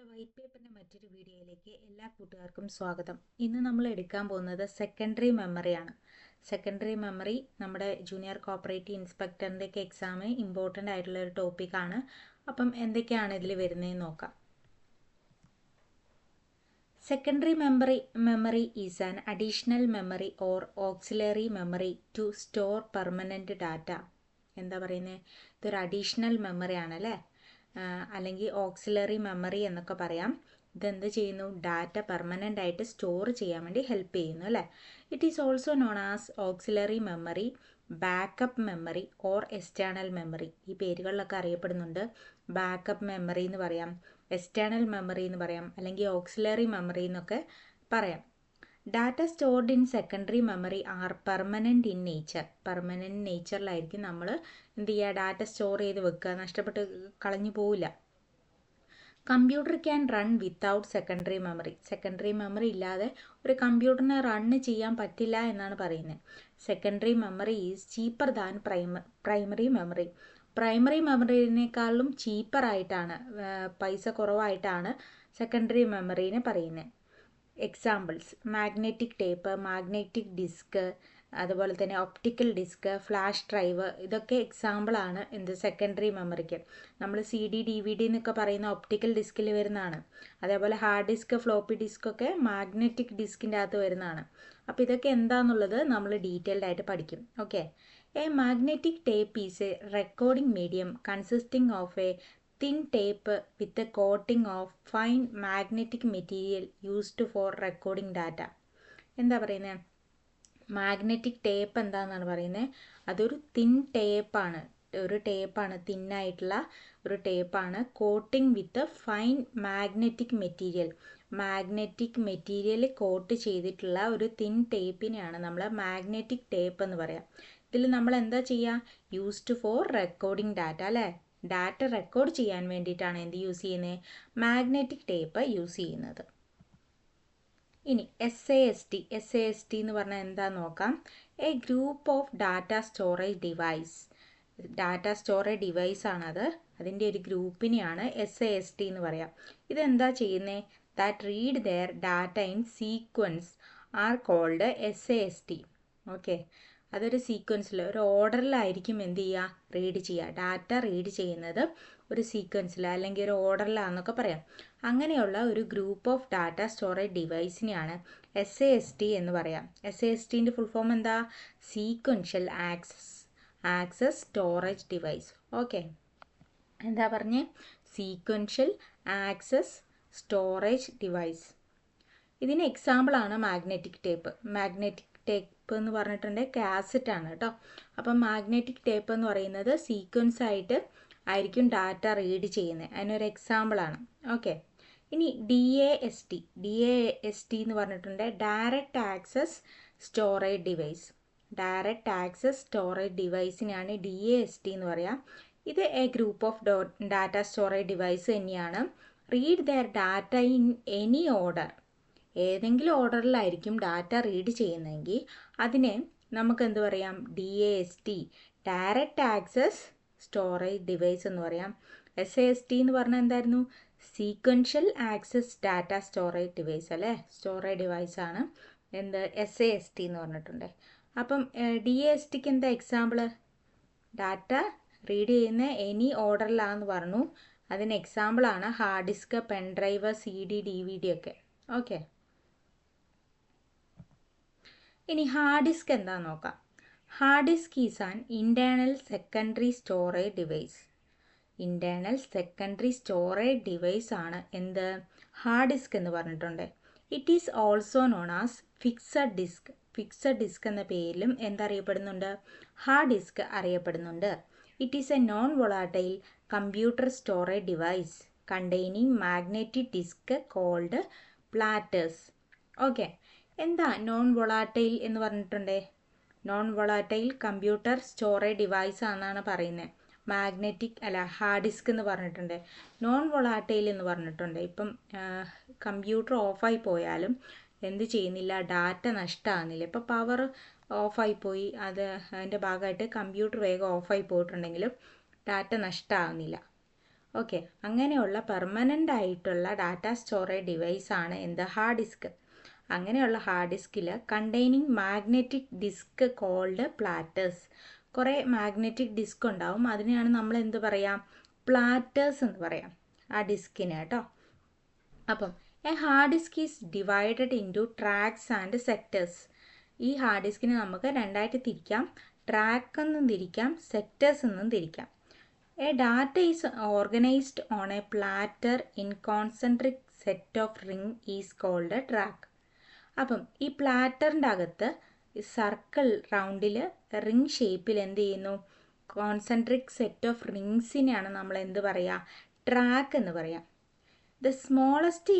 White പേപ്പറിൻ്റെ മറ്റൊരു വീഡിയോയിലേക്ക് എല്ലാ കൂട്ടുകാർക്കും സ്വാഗതം. ഇന്ന് നമ്മൾ എടുക്കാൻ പോകുന്നത് സെക്കൻഡറി മെമ്മറിയാണ്. സെക്കൻഡറി മെമ്മറി നമ്മുടെ ജൂനിയർ കോപ്പറേറ്റീവ് ഇൻസ്പെക്ടറിൻ്റെയൊക്കെ എക്സാമിന് ഇമ്പോർട്ടൻ്റ് ആയിട്ടുള്ള ഒരു ടോപ്പിക്കാണ്. അപ്പം എന്തൊക്കെയാണ് ഇതിൽ വരുന്നതെന്ന് നോക്കാം. Secondary memory is an additional memory or auxiliary memory to store permanent data. എന്താ പറയുന്നത്? ഇതൊരു അഡീഷണൽ മെമ്മറി ആണല്ലേ, അല്ലെങ്കിൽ ഓക്സിലറി മെമ്മറി എന്നൊക്കെ പറയാം. ഇതെന്ത് ചെയ്യുന്നു? ഡാറ്റ പെർമനൻ്റ് ആയിട്ട് സ്റ്റോർ ചെയ്യാൻ വേണ്ടി ഹെൽപ്പ് ചെയ്യുന്നു അല്ലേ. It is also known as auxiliary memory, backup memory or external memory. ഈ പേരുകളിലൊക്കെ അറിയപ്പെടുന്നുണ്ട്. ബാക്കപ്പ് മെമ്മറി എന്ന് പറയാം, എക്സ്റ്റേണൽ മെമ്മറി എന്ന് പറയാം, അല്ലെങ്കിൽ ഓക്സിലറി മെമ്മറി എന്നൊക്കെ പറയാം. Data stored in secondary memory are permanent in nature. Permanent നേച്ചറിലായിരിക്കും നമ്മൾ എന്ത് ചെയ്യുക? ഡാറ്റ സ്റ്റോർ ചെയ്ത് വെക്കുക, നഷ്ടപ്പെട്ട് കളഞ്ഞു പോവില്ല. Computer can run without secondary memory. Secondary memory ഇല്ലാതെ ഒരു കമ്പ്യൂട്ടറിനെ റണ്ണ് ചെയ്യാൻ പറ്റില്ല എന്നാണ് പറയുന്നത്. Secondary memory is cheaper than primary memory. Primary മെമ്മറിനേക്കാളും ചീപ്പറായിട്ടാണ്, പൈസ കുറവായിട്ടാണ് സെക്കൻഡറി മെമ്മറീനെ പറയുന്നത്. Examples: magnetic tape, magnetic disk, അതുപോലെ തന്നെ ഒപ്റ്റിക്കൽ ഡിസ്ക്, ഫ്ലാഷ് ഡ്രൈവ്, ഇതൊക്കെ എക്സാമ്പിളാണ് എന്ത് സെക്കൻഡറി മെമ്മറിക്ക്. നമ്മൾ CD DVD എന്നൊക്കെ പറയുന്ന ഒപ്റ്റിക്കൽ ഡിസ്കിൽ വരുന്നതാണ്. അതേപോലെ ഹാർഡ് ഡിസ്ക്, ഫ്ലോപ്പി ഡിസ്ക് ഒക്കെ മാഗ്നറ്റിക് ഡിസ്കിൻ്റെ അകത്ത് വരുന്നതാണ്. അപ്പോൾ ഇതൊക്കെ എന്താണെന്നുള്ളത് നമ്മൾ ഡീറ്റെയിൽഡ് ആയിട്ട് പഠിക്കും. Okay. A magnetic tape is A recording medium consisting of A thin tape with a coating of fine magnetic material used for recording data. എന്താ പറയുന്നത്? മാഗ്നറ്റിക് ടേപ്പ് എന്താണെന്നാണ് പറയുന്നത്? അതൊരു തിൻ ടേപ്പാണ്, തിന്നായിട്ടുള്ള ഒരു ടേപ്പാണ്. Coating with fine magnetic material. Magnetic material coat ചെയ്തിട്ടുള്ള ഒരു തിൻ ടേപ്പിനെയാണ് നമ്മൾ മാഗ്നറ്റിക് ടേപ്പ് എന്ന് പറയാം. ഇതിൽ നമ്മൾ എന്താ ചെയ്യുക? യൂസ്ഡ് ഫോർ റെക്കോർഡിംഗ് ഡാറ്റ അല്ലേ. ഡാറ്റ റെക്കോർഡ് ചെയ്യാൻ വേണ്ടിയിട്ടാണ് എന്ത് യൂസ് ചെയ്യുന്നത്? മാഗ്നറ്റിക് ടേപ്പ് യൂസ് ചെയ്യുന്നത്. ഇനി SAST എന്ന് പറഞ്ഞാൽ എന്താണെന്ന് നോക്കാം. A group of data storage device. Data storage device ആണത്. അതിൻ്റെ ഒരു ഗ്രൂപ്പിനെയാണ് SAST എന്ന് പറയാം. ഇതെന്താ ചെയ്യുന്നത്? That read their data in sequence are called SAST. Okay. അതൊരു സീക്വൻസിൽ, ഒരു ഓർഡറിലായിരിക്കും എന്ത് ചെയ്യുക? റീഡ് ചെയ്യുക. ഡാറ്റ റീഡ് ചെയ്യുന്നത് ഒരു സീക്വൻസിൽ അല്ലെങ്കിൽ ഒരു ഓർഡറിലാണെന്നൊക്കെ പറയാം. അങ്ങനെയുള്ള ഒരു ഗ്രൂപ്പ് ഓഫ് ഡാറ്റ സ്റ്റോറേജ് ഡിവൈസിനെയാണ് SAST എന്ന് പറയാം. SASTൻ്റെ ഫുൾ ഫോം എന്താ? Sequential access storage device. Okay. എന്താ പറഞ്ഞേ? Sequential access storage device. ഇതിന് എക്സാമ്പിളാണ് മാഗ്നറ്റിക് ടേപ്പ്. മാഗ്നറ്റിക് ടേപ്പ് എന്ന് പറഞ്ഞിട്ടുണ്ടെങ്കിൽ കാസറ്റ് ആണ് കേട്ടോ. അപ്പം മാഗ്നറ്റിക് ടേപ്പ് എന്ന് പറയുന്നത് സീക്വൻസ് ആയിട്ട് ആയിരിക്കും ഡാറ്റ റീഡ് ചെയ്യുന്നത്. അതിനൊരു എക്സാമ്പിളാണ്. ഓക്കെ. ഇനി DAST എന്ന് പറഞ്ഞിട്ടുണ്ട് direct access storage device. Direct access storage ഡിവൈസിനാണ് DAST എന്ന് പറയാം. ഇത് a group of data storage device തന്നെയാണ്. Read their data in any order. ഏതെങ്കിലും ഓർഡറിലായിരിക്കും ഡാറ്റ റീഡ് ചെയ്യുന്നതെങ്കിൽ അതിനെ നമുക്ക് എന്ത് പറയാം? DAST, direct access storage device എന്ന് പറയാം. SAST എന്ന് പറഞ്ഞാൽ എന്തായിരുന്നു? Sequential access data storage device അല്ലേ. സ്റ്റോറേജ് ഡിവൈസ് ആണ് എന്ത്? SAST എന്ന് പറഞ്ഞിട്ടുണ്ട്. അപ്പം DASTക്ക് എന്താ എക്സാമ്പിള്? ഡാറ്റ റീഡ് ചെയ്യുന്ന എനി ഓർഡറിലാണെന്ന് പറഞ്ഞു. അതിന് എക്സാമ്പിളാണ് hard disk, pen drive, CD DVD ഒക്കെ. ഓക്കെ. ഇനി ഹാർഡ് ഡിസ്ക് എന്താണെന്ന് നോക്കാം. Hard disk is an internal secondary storage device. Internal secondary storage device ആണ് എന്ത്? ഹാർഡ് ഡിസ്ക് എന്ന് പറഞ്ഞിട്ടുണ്ട്. It is also known as fixed disk. Fixed disk എന്ന പേരിലും എന്തറിയപ്പെടുന്നുണ്ട്? ഹാർഡ് ഡിസ്ക് അറിയപ്പെടുന്നുണ്ട്. It is a non volatile computer storage device containing magnetic disk called platters. Okay. എന്താ non volatile എന്ന് പറഞ്ഞിട്ടുണ്ടേ? Non volatile computer storage device ആണെന്നാണ് പറയുന്നത്. Magnetic hard disk എന്ന് പറഞ്ഞിട്ടുണ്ട്. നോൺ വൊളാറ്റൈൽ എന്ന് പറഞ്ഞിട്ടുണ്ട്. ഇപ്പം കമ്പ്യൂട്ടർ ഓഫായി പോയാലും എന്ത് ചെയ്യുന്നില്ല? ഡാറ്റ നഷ്ടമാകുന്നില്ല. ഇപ്പോൾ പവർ ഓഫായി പോയി, അതിൻ്റെ ഭാഗമായിട്ട് കമ്പ്യൂട്ടർ വേഗം ഓഫായി പോയിട്ടുണ്ടെങ്കിലും ഡാറ്റ നഷ്ടമാകുന്നില്ല. ഓക്കെ, അങ്ങനെയുള്ള പെർമനൻ്റ് ആയിട്ടുള്ള ഡാറ്റ സ്റ്റോറേജ് ഡിവൈസാണ് എന്ത്, ഹാർഡ് ഡിസ്ക്. അങ്ങനെയുള്ള ഹാർഡ് ഡിസ്കിൽ containing magnetic disk called platters. കുറേ മാഗ്നറ്റിക് ഡിസ്ക് ഉണ്ടാവും, അതിനെയാണ് നമ്മൾ എന്ത് പറയാം, പ്ലാറ്റേഴ്സ് എന്ന് പറയാം ആ ഡിസ്കിന് കേട്ടോ. അപ്പം a hard disk is divided into tracks and sectors. ഈ ഹാർഡ് ഡിസ്കിനെ നമുക്ക് രണ്ടായിട്ട് തിരിക്കാം, ട്രാക്ക് എന്നും തിരിക്കാം, സെക്ടേഴ്സ് എന്നും തിരിക്കാം. A data is organized on a platter in concentric set of ring is called a track. അപ്പം ഈ പ്ലാറ്ററിൻ്റെ അകത്ത് സർക്കിൾ റൗണ്ടിൽ റിംഗ് ഷേപ്പിൽ എന്ത് ചെയ്യുന്നു, കോൺസെൻട്രിക് സെറ്റ് ഓഫ് റിങ്സിനെയാണ് നമ്മൾ എന്ത് പറയുക, ട്രാക്ക് എന്ന് പറയാം. The smallest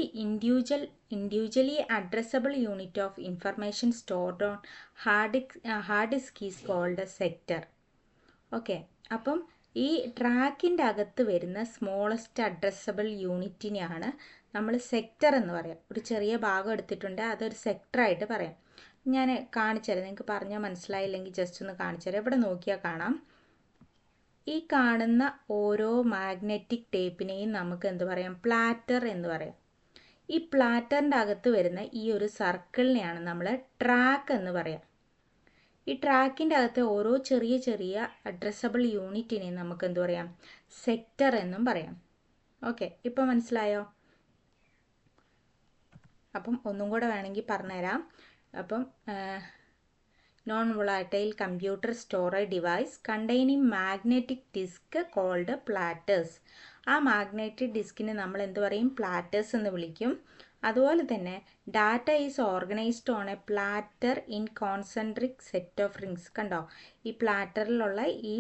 individually addressable unit of information stored on hard disk is called sector. Okay, അപ്പം ഈ ട്രാക്കിൻ്റെ അകത്ത് വരുന്ന സ്മോളസ്റ്റ് അഡ്രസ്സബിൾ യൂണിറ്റിനെയാണ് നമ്മൾ സെക്ടർ എന്ന് പറയാം. ഒരു ചെറിയ ഭാഗം എടുത്തിട്ടുണ്ട്, അതൊരു സെക്ടറായിട്ട് പറയാം. ഞാൻ കാണിച്ചു തരാം, നിങ്ങൾക്ക് പറഞ്ഞാൽ മനസ്സിലായില്ലെങ്കിൽ ജസ്റ്റ് ഒന്ന് കാണിച്ചു തരാം. ഇവിടെ നോക്കിയാൽ കാണാം, ഈ കാണുന്ന ഓരോ മാഗ്നറ്റിക് ടേപ്പിനെയും നമുക്ക് എന്ത് പറയാം, പ്ലാറ്റർ എന്ന് പറയാം. ഈ പ്ലാറ്ററിൻ്റെ അകത്ത് വരുന്ന ഈ ഒരു സർക്കിളിനെയാണ് നമ്മൾ ട്രാക്ക് എന്ന് പറയാം. ഈ ട്രാക്കിൻ്റെ അകത്തെ ഓരോ ചെറിയ ചെറിയ അഡ്രസ്സബിൾ യൂണിറ്റിനെ നമുക്ക് എന്ത് പറയാം, സെക്ടർ എന്നും പറയാം. ഓക്കെ, ഇപ്പോൾ മനസ്സിലായോ? അപ്പം ഒന്നും കൂടെ വേണമെങ്കിൽ പറഞ്ഞുതരാം. അപ്പം non volatile computer storage device containing magnetic disk called platters. ആ മാഗ്നറ്റിക് ഡിസ്കിനെ നമ്മൾ എന്ത് പറയും, പ്ലാറ്റേഴ്സ് എന്ന് വിളിക്കും. അതുപോലെ തന്നെ data is organised on a platter in concentric set of rings. കണ്ടോ, ഈ പ്ലാറ്ററിലുള്ള ഈ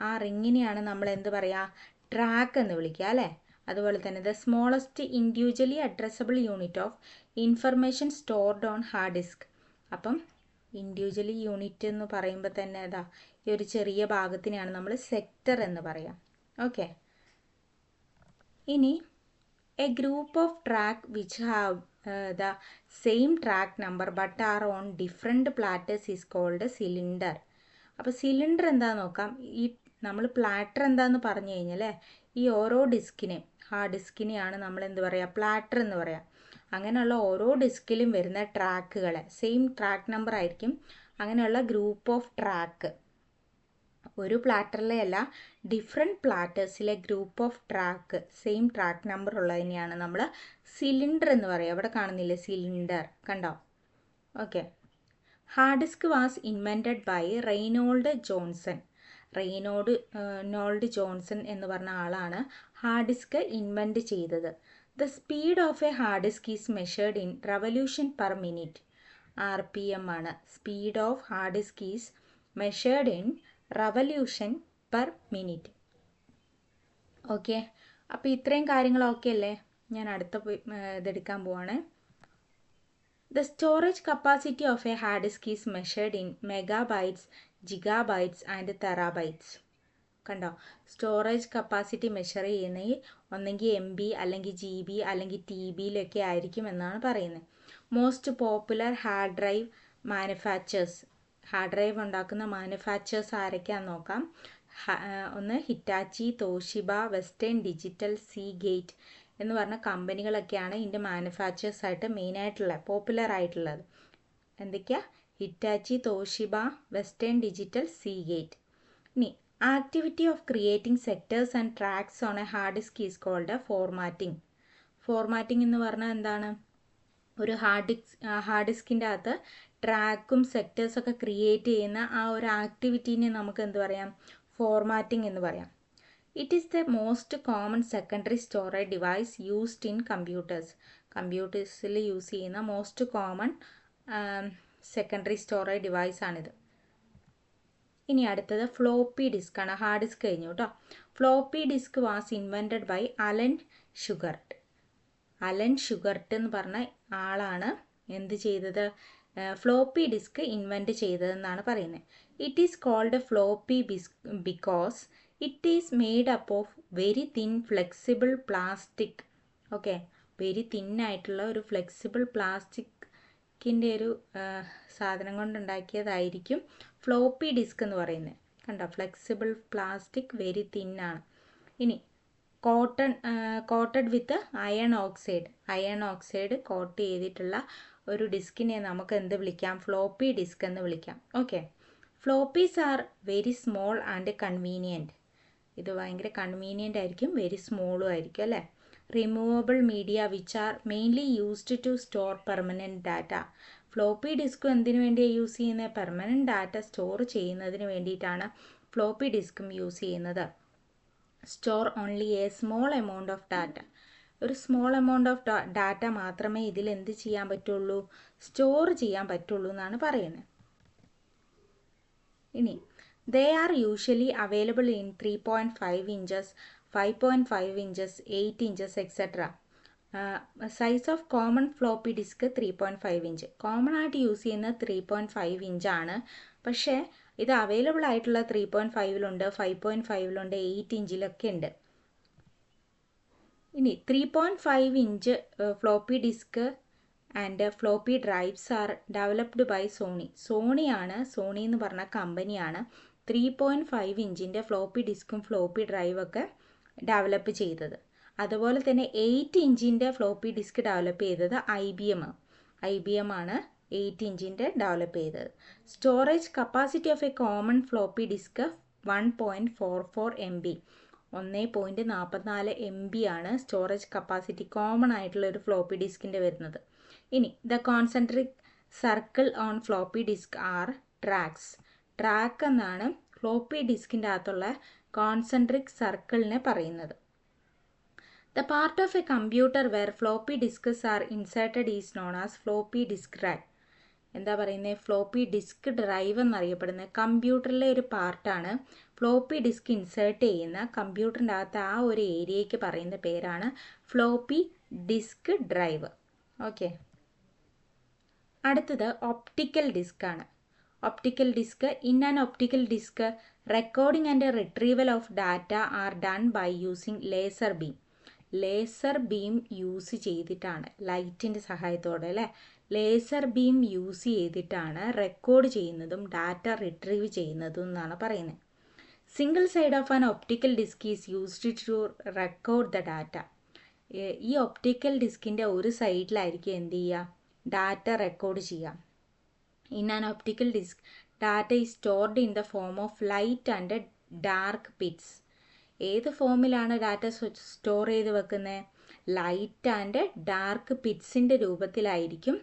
ആ റിങ്ങിനെയാണ് നമ്മൾ എന്ത് പറയുക, ട്രാക്ക് എന്ന് വിളിക്കുക അല്ലേ. അതുപോലെ തന്നെ the smallest individually addressable unit of information stored on hard disk. അപ്പം ഇൻഡിവിജ്വലി യൂണിറ്റ് എന്ന് പറയുമ്പോൾ തന്നെ ഈ ഒരു ചെറിയ ഭാഗത്തിനെയാണ് നമ്മൾ സെക്ടർ എന്ന് പറയാം. ഓക്കെ, ഇനി a group of track which have the same track number but are on different platters is called cylinder. അപ്പോൾ സിലിണ്ടർ എന്താണെന്ന് നോക്കാം. ഈ നമ്മൾ പ്ലാറ്റർ എന്താണെന്ന് പറഞ്ഞു കഴിഞ്ഞാൽ ഈ ഓരോ ഹാർഡ് ഡിസ്കിനെയാണ് നമ്മൾ എന്ത് പറയുക, പ്ലാറ്റർ എന്ന് പറയാം. അങ്ങനെയുള്ള ഓരോ ഡിസ്കിലും വരുന്ന ട്രാക്കുകളെ സെയിം ട്രാക്ക് നമ്പർ ആയിരിക്കും. അങ്ങനെയുള്ള ഗ്രൂപ്പ് ഓഫ് ട്രാക്ക്, ഒരു പ്ലാറ്ററിലെ അല്ല, ഡിഫറെൻറ്റ് പ്ലാറ്റേഴ്സിലെ group of track same track number ഉള്ളതിനെയാണ് നമ്മൾ സിലിണ്ടർ എന്ന് പറയുക. അവിടെ കാണുന്നില്ലേ സിലിണ്ടർ, കണ്ടോ? Okay, hard disk was invented by Reynold Johnson എന്ന് പറഞ്ഞ ആളാണ് ഹാർഡ് ഡിസ്ക് ഇൻവെൻറ്റ് ചെയ്തത്. The speed of a hard disk is measured in revolution per minute. RPM ആണ്. Speed of hard disk is measured in revolution per minute. Okay, അപ്പോൾ ഇത്രയും കാര്യങ്ങളൊക്കെ അല്ലേ. ഞാൻ അടുത്ത ഇതെടുക്കാൻ പോവാണ്. The storage capacity of a hard disk is measured in megabytes, gigabytes and terabytes. കണ്ടോ, സ്റ്റോറേജ് കപ്പാസിറ്റി മെഷർ ചെയ്യുന്നത് ഒന്നെങ്കിൽ MB അല്ലെങ്കിൽ GB അല്ലെങ്കിൽ TBയിലൊക്കെ ആയിരിക്കും എന്നാണ് പറയുന്നത്. Most popular hard drive manufacturers, hard drive ഉണ്ടാക്കുന്ന മാനുഫാക്ചേഴ്സ് ആരൊക്കെയാണെന്ന് നോക്കാം. ഒന്ന് Hitachi, Toshiba, Western Digital, Seagate എന്ന് പറഞ്ഞ കമ്പനികളൊക്കെയാണ് ഇതിൻ്റെ മാനുഫാക്ചേഴ്സായിട്ട് മെയിനായിട്ടുള്ളത്, പോപ്പുലർ ആയിട്ടുള്ളത്. എന്തൊക്കെയാണ്? Hitachi, Toshiba, Western Digital, Seagate. ഇനി activity of creating sectors and tracks on a hard disk is called formatting. Formatting എന്ന് പറഞ്ഞാൽ എന്താണ്? ഒരു ഹാർഡ് ഡിസ്കിൻ്റെ അകത്ത് ട്രാക്കും സെക്ടേഴ്സൊക്കെ ക്രിയേറ്റ് ചെയ്യുന്ന ആ ഒരു ആക്ടിവിറ്റീനെ നമുക്ക് എന്ത് പറയാം? ഫോർമാറ്റിംഗ് എന്ന് പറയാം. It is the most common secondary storage device used in കമ്പ്യൂട്ടേഴ്സിൽ യൂസ് ചെയ്യുന്ന മോസ്റ്റ് കോമൺ സെക്കൻഡറി സ്റ്റോറേജ് ഡിവൈസാണിത്. ഇനി അടുത്തത് ഫ്ലോപ്പി ഡിസ്ക് ആണ്. ഹാർഡ് ഡിസ്ക് കഴിഞ്ഞു കേട്ടോ. Floppy disk was invented by Alan Shugart എന്ന് പറഞ്ഞ ആളാണ് എന്ത് ചെയ്തത്? ഫ്ലോപ്പി ഡിസ്ക് ഇൻവെൻറ്റ് ചെയ്തതെന്നാണ് പറയുന്നത്. It is called floppy because it is made up of very thin flexible plastic. Okay, very തിന്നായിട്ടുള്ള ഒരു ഫ്ലെക്സിബിൾ പ്ലാസ്റ്റിക്കിൻ്റെ ഒരു സാധനം കൊണ്ടുണ്ടാക്കിയതായിരിക്കും ഫ്ലോപ്പി ഡിസ്ക് എന്ന് പറയുന്നത്. കണ്ടോ, ഫ്ലെക്സിബിൾ പ്ലാസ്റ്റിക്, വെരി തിന്നാണ്. ഇനി coated with iron oxide coat ചെയ്തിട്ടുള്ള ഒരു ഡിസ്കിനെ നമുക്ക് എന്ത് വിളിക്കാം? ഫ്ലോപ്പി ഡിസ്ക് എന്ന് വിളിക്കാം. Okay. Floppies are very small and convenient. ഇത് ഭയങ്കര കൺവീനിയൻ്റ് ആയിരിക്കും, വെരി സ്മോളും ആയിരിക്കും അല്ലേ. Removable media which are mainly used to store permanent data. Floppy ഡിസ്കും എന്തിനു വേണ്ടിയാണ് യൂസ് ചെയ്യുന്നത്? പെർമനൻറ്റ് ഡാറ്റ സ്റ്റോർ ചെയ്യുന്നതിന് വേണ്ടിയിട്ടാണ് ഫ്ലോപ്പി ഡിസ്കും യൂസ് ചെയ്യുന്നത്. Store only a small amount of data. ഒരു സ്മോൾ എമൗണ്ട് ഓഫ് ഡാറ്റ മാത്രമേ ഇതിൽ എന്ത് ചെയ്യാൻ പറ്റുള്ളൂ? സ്റ്റോർ ചെയ്യാൻ പറ്റുള്ളൂ എന്നാണ് പറയുന്നത്. ഇനി they are usually available in 3.5 inches, 5.5 inches, 8 inches, etc. Size of common floppy disk 3.5 inch. Common ആയിട്ട് യൂസ് ചെയ്യുന്ന 3.5 ഇഞ്ചാണ്. പക്ഷേ ഇത് അവൈലബിൾ ആയിട്ടുള്ള 3.5-ലുണ്ട്, 5.5-ലുണ്ട്, 8 ഇഞ്ചിലൊക്കെ ഉണ്ട്. ഇനി 3.5 inch floppy disk and floppy drives are developed by Sony. Sony എന്ന് പറഞ്ഞ കമ്പനിയാണ് 3.5 ഇഞ്ചിൻ്റെ ഫ്ലോപ്പി ഡിസ്കും ഫ്ലോപ്പി ഡ്രൈവൊക്കെ ഡെവലപ്പ് ചെയ്തത്. അതുപോലെ തന്നെ 8 ഇഞ്ചിൻ്റെ ഫ്ലോപ്പി ഡിസ്ക് ഡെവലപ്പ് ചെയ്തത് IBM ആണ് 8 ഇഞ്ചിൻ്റെ ഡെവലപ്പ് ചെയ്തത്. Storage capacity of a common floppy disk 1.44 MB. 1.44 MB ആണ് സ്റ്റോറേജ് കപ്പാസിറ്റി കോമൺ ആയിട്ടുള്ള ഒരു ഫ്ലോപ്പി ഡിസ്കിൻ്റെ വരുന്നത്. ഇനി the concentric circle on floppy disk are tracks. Track എന്നാണ് ഫ്ലോപ്പി ഡിസ്കിൻ്റെ അകത്തുള്ള കോൺസെൻട്രിക് സർക്കിളിനെ പറയുന്നത്. The part of a computer where floppy disks are inserted is known as floppy disk drive. എന്താ പറയുന്നത്? ഫ്ലോപ്പി ഡിസ്ക് ഡ്രൈവ് എന്നറിയപ്പെടുന്നത് കമ്പ്യൂട്ടറിലെ ഒരു പാർട്ടാണ്. ഫ്ലോപ്പി ഡിസ്ക് ഇൻസേർട്ട് ചെയ്യുന്ന കമ്പ്യൂട്ടറിൻ്റെ അകത്ത് ആ ഒരു ഏരിയയ്ക്ക് പറയുന്ന പേരാണ് ഫ്ലോപ്പി ഡിസ്ക് ഡ്രൈവ്. ഓക്കെ. അടുത്തത് ഒപ്റ്റിക്കൽ ഡിസ്ക് ആണ്. Optical disk. In an optical disk recording and retrieval of data are done by using laser beam. Laser beam use ചെയ്തിട്ടാണ്, ലൈറ്റിൻ്റെ സഹായത്തോടെ അല്ലേ, ലേസർ ബീം യൂസ് ചെയ്തിട്ടാണ് റെക്കോർഡ് ചെയ്യുന്നതും ഡാറ്റ റിട്രീവ് ചെയ്യുന്നതും എന്നാണ് പറയുന്നത്. Single side of an optical disk is used to record the data. ഈ ഒപ്റ്റിക്കൽ ഡിസ്കിൻ്റെ ഒരു സൈഡിലായിരിക്കും എന്ത് ചെയ്യുക? ഡാറ്റ റെക്കോർഡ് ചെയ്യാം. In an optical disc data is stored in the form of light and dark pits. ഏത് ഫോമിലാണ് ഡാറ്റ സ്റ്റോർ ചെയ്ത് വെക്കുന്നത്? ലൈറ്റ് ആൻഡ് ഡാർക്ക് പിറ്റ്സിൻ്റെ രൂപത്തിലായിരിക്കും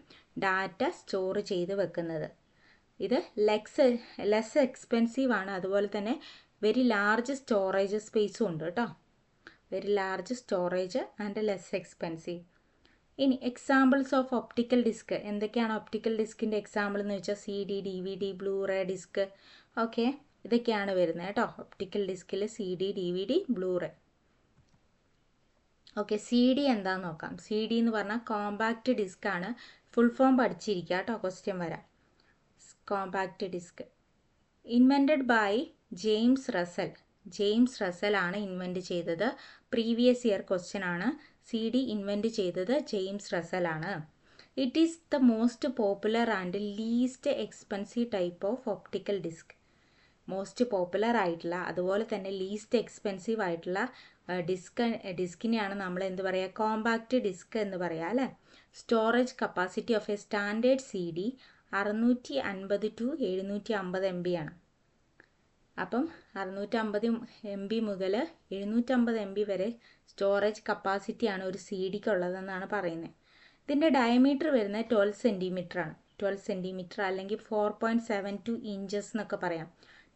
ഡാറ്റ സ്റ്റോർ ചെയ്ത് വെക്കുന്നത്. ഇത് ലെസ് എക്സ്പെൻസീവ് ആണ്. അതുപോലെ തന്നെ വെരി ലാർജ് സ്റ്റോറേജ് സ്പേസും ഉണ്ട് കേട്ടോ. Very large storage and less expensive. ഇനി എക്സാമ്പിൾസ് ഓഫ് ഒപ്റ്റിക്കൽ ഡിസ്ക്. എന്തൊക്കെയാണ് ഒപ്റ്റിക്കൽ ഡിസ്കിൻ്റെ എക്സാമ്പിൾ എന്ന് വെച്ചാൽ CD, DVD, Blu-ray disk. Okay, ഇതൊക്കെയാണ് വരുന്നത് കേട്ടോ ഒപ്റ്റിക്കൽ ഡിസ്കിൽ. CD, DVD, Blu-ray. Okay, CD എന്താണെന്ന് നോക്കാം. CD എന്ന് പറഞ്ഞാൽ കോമ്പാക്റ്റ് ഡിസ്ക് ആണ്. ഫുൾ ഫോം പഠിച്ചിരിക്കുക കേട്ടോ, ക്വസ്റ്റ്യൻ വരാം. Compact disk invented by James Russell ആണ് ഇൻവെൻറ്റ് ചെയ്തത്. പ്രീവിയസ് ഇയർ ക്വസ്റ്റ്യൻ ആണ്. CD ഇൻവെൻറ്റ് ചെയ്തത് ജെയിംസ് റസൽ ആണ്. It is the most popular and least expensive type of optical disk. Most popular ആയിട്ടുള്ള അതുപോലെ തന്നെ ലീസ്റ്റ് എക്സ്പെൻസീവ് ആയിട്ടുള്ള ഡിസ്കിനെയാണ് നമ്മൾ എന്ത് പറയുക? കോമ്പാക്റ്റ് ഡിസ്ക് എന്ന് പറയുക അല്ലേ. Storage capacity of A standard CD 650 to 750 MB ആണ്. അപ്പം 650 MB മുതൽ 750 MB വരെ സ്റ്റോറേജ് കപ്പാസിറ്റിയാണ് ഒരു CDക്ക് ഉള്ളതെന്നാണ് പറയുന്നത്. ഇതിൻ്റെ ഡയമീറ്റർ വരുന്നത് 12 സെൻറ്റിമീറ്റർ ആണ്. 12 സെൻറ്റിമീറ്റർ അല്ലെങ്കിൽ 4.72 ഇഞ്ചസ് എന്നൊക്കെ പറയാം.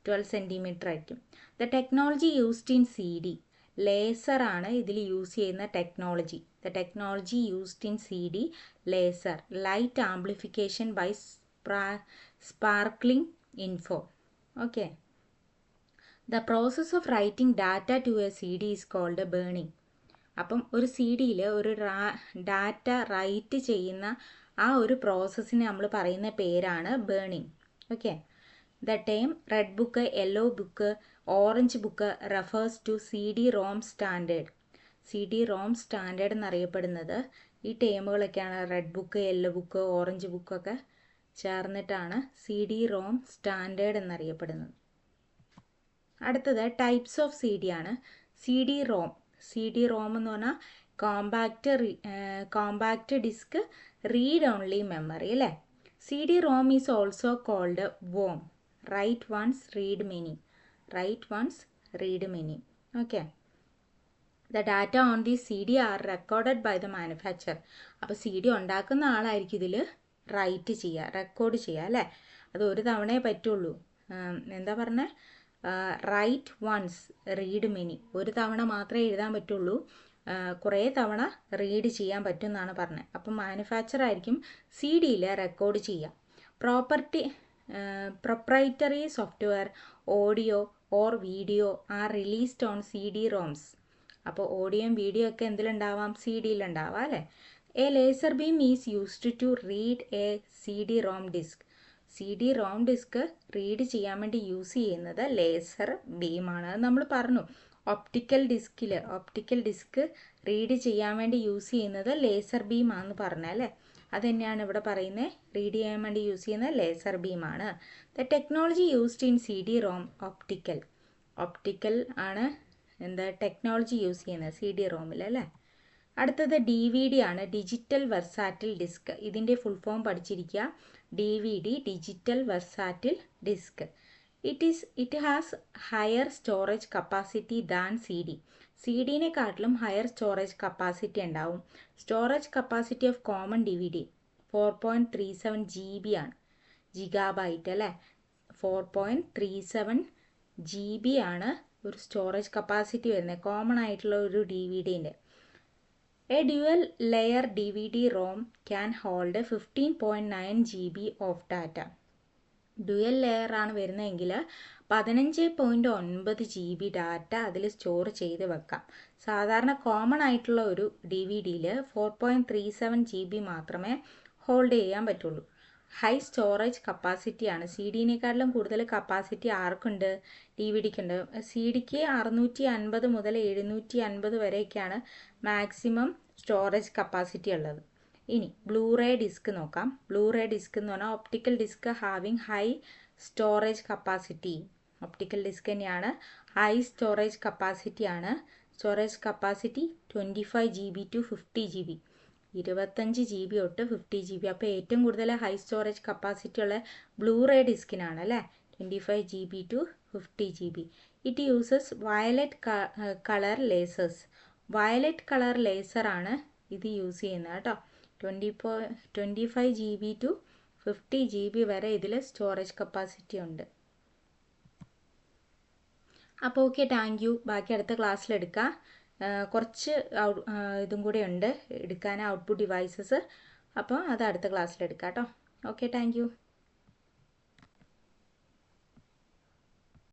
12 സെൻറ്റിമീറ്റർ ആയിരിക്കും. The technology used in CD. Laser ആണ് ഇതിൽ യൂസ് ചെയ്യുന്ന technology. The technology used in CD laser. Light amplification by sparkling info. Okay. The process of writing data to a CD is called burning. അപ്പം ഒരു CDയിൽ ഒരു data right ചെയ്യുന്ന ആ ഒരു പ്രോസസ്സിനെ നമ്മൾ പറയുന്ന പേരാണ് burning. Okay. The term red book, yellow book, orange book refers to CD-ROM standard. CD-ROM standard എന്നറിയപ്പെടുന്നത് ഈ ടേമുകളൊക്കെയാണ്. Red book, yellow book, orange ബുക്കൊക്കെ ചേർന്നിട്ടാണ് CD-ROM സ്റ്റാൻഡേർഡ് എന്നറിയപ്പെടുന്നത്. അടുത്തത് ടൈപ്സ് ഓഫ് CD ആണ്. CD-ROM. CD-ROM എന്ന് പറഞ്ഞാൽ compact disk read only memory അല്ലേ. CD-ROM is also called WOM, write once read many. Write once read many. Okay. The data on the CD are recorded by the manufacture. അപ്പോൾ CD ഉണ്ടാക്കുന്ന ആളായിരിക്കും ഇതിൽ right ചെയ്യുക, record ചെയ്യുക അല്ലേ. അത് ഒരു തവണയേ പറ്റുള്ളൂ. എന്താ പറഞ്ഞത്? Write once read many. ഒരു തവണ മാത്രമേ എഴുതാൻ പറ്റുള്ളൂ, കുറേ തവണ റീഡ് ചെയ്യാൻ പറ്റും എന്നാണ് പറഞ്ഞത്. അപ്പം മാനുഫാക്ചർ ആയിരിക്കും CD-യിൽ റെക്കോർഡ് ചെയ്യുക. Proprietary software, audio or video are released on CD-ROMs. അപ്പോൾ ഓഡിയോയും വീഡിയോ ഒക്കെ എന്തിലുണ്ടാവാം? CD-യിലുണ്ടാവാം അല്ലേ. A laser beam is used to read a CD-ROM disk. CD-ROM disk read ചെയ്യാൻ വേണ്ടി യൂസ് ചെയ്യുന്നത് ലേസർ ബീമാണ്. അത് നമ്മൾ പറഞ്ഞു. ഒപ്റ്റിക്കൽ ഡിസ്ക് റീഡ് ചെയ്യാൻ വേണ്ടി യൂസ് ചെയ്യുന്നത് ലേസർ ബീമാണെന്ന് പറഞ്ഞല്ലേ. അത് തന്നെയാണ് ഇവിടെ പറയുന്നത്. റീഡ് ചെയ്യാൻ വേണ്ടി യൂസ് ചെയ്യുന്നത് ലേസർ ബീമാണ്. The technology used in CD-ROM optical ആണ് എന്താ ടെക്നോളജി യൂസ് ചെയ്യുന്നത് CD-ROMൽ അല്ലേ. അടുത്തത് DVD ആണ്, ഡിജിറ്റൽ വെർസാറ്റിൽ ഡിസ്ക്. ഇതിൻ്റെ ഫുൾ ഫോം പഠിച്ചിരിക്കുക. DVD, digital versatile disc. It has higher storage capacity than CD. CD-നെക്കാട്ടിലും ഹയർ സ്റ്റോറേജ് കപ്പാസിറ്റി ഉണ്ടാവും. Storage capacity of common DVD 4.37 GB ആണ്, ജിഗാബൈറ്റ് അല്ലേ. 4.37 GB ആണ് ഒരു സ്റ്റോറേജ് കപ്പാസിറ്റി വരുന്നത് കോമൺ ആയിട്ടുള്ള ഒരു DVD-ൻ്റെ. A dual layer DVD-ROM can hold 15.9 GB of data. Dual layer ആണ് വരുന്നതെങ്കിൽ 15.9 GB ഡാറ്റ അതിൽ സ്റ്റോർ ചെയ്ത് വെക്കാം. സാധാരണ കോമൺ ആയിട്ടുള്ള ഒരു DVD-യിൽ 4.37 GB മാത്രമേ ഹോൾഡ് ചെയ്യാൻ പറ്റുള്ളൂ. High storage കപ്പാസിറ്റിയാണ്. CD-നെക്കാട്ടിലും കൂടുതൽ കപ്പാസിറ്റി ആർക്കുണ്ട്? DVD-ക്കുണ്ട്. CD-ക്ക് 650 മുതൽ 750 വരെയൊക്കെയാണ് മാക്സിമം സ്റ്റോറേജ് കപ്പാസിറ്റി ഉള്ളത്. ഇനി ബ്ലൂറേ ഡിസ്ക് നോക്കാം. ബ്ലൂറേ ഡിസ്ക് എന്ന് പറഞ്ഞാൽ optical disc having high storage capacity. Optical disc തന്നെയാണ്, ഹൈ സ്റ്റോറേജ് കപ്പാസിറ്റിയാണ്. Storage capacity 25 GB to 50 GB. 25 GB തൊട്ട് 50 GB. അപ്പോൾ ഏറ്റവും കൂടുതൽ ഹൈ സ്റ്റോറേജ് കപ്പാസിറ്റി ഉള്ള ബ്ലൂറേ ഡിസ്കിനാണ് അല്ലേ. 25 GB to 50 GB. It uses violet colour lasers. Violet colour ലേസറാണ് ഇത് യൂസ് ചെയ്യുന്നത് കേട്ടോ. 25 GB to 50 GB വരെ ഇതിൽ സ്റ്റോറേജ് കപ്പാസിറ്റി ഉണ്ട്. അപ്പോൾ ഓക്കെ, താങ്ക് യു. ബാക്കി അടുത്ത ക്ലാസ്സിലെടുക്കാം. കുറച്ച് ഇതും കൂടെ ഉണ്ട് എടുക്കാൻ, ഔട്ട്പുട്ട് ഡിവൈസസ്. അപ്പോൾ അത് അടുത്ത ക്ലാസ്സിലെടുക്കാം കേട്ടോ. Okay, thank you.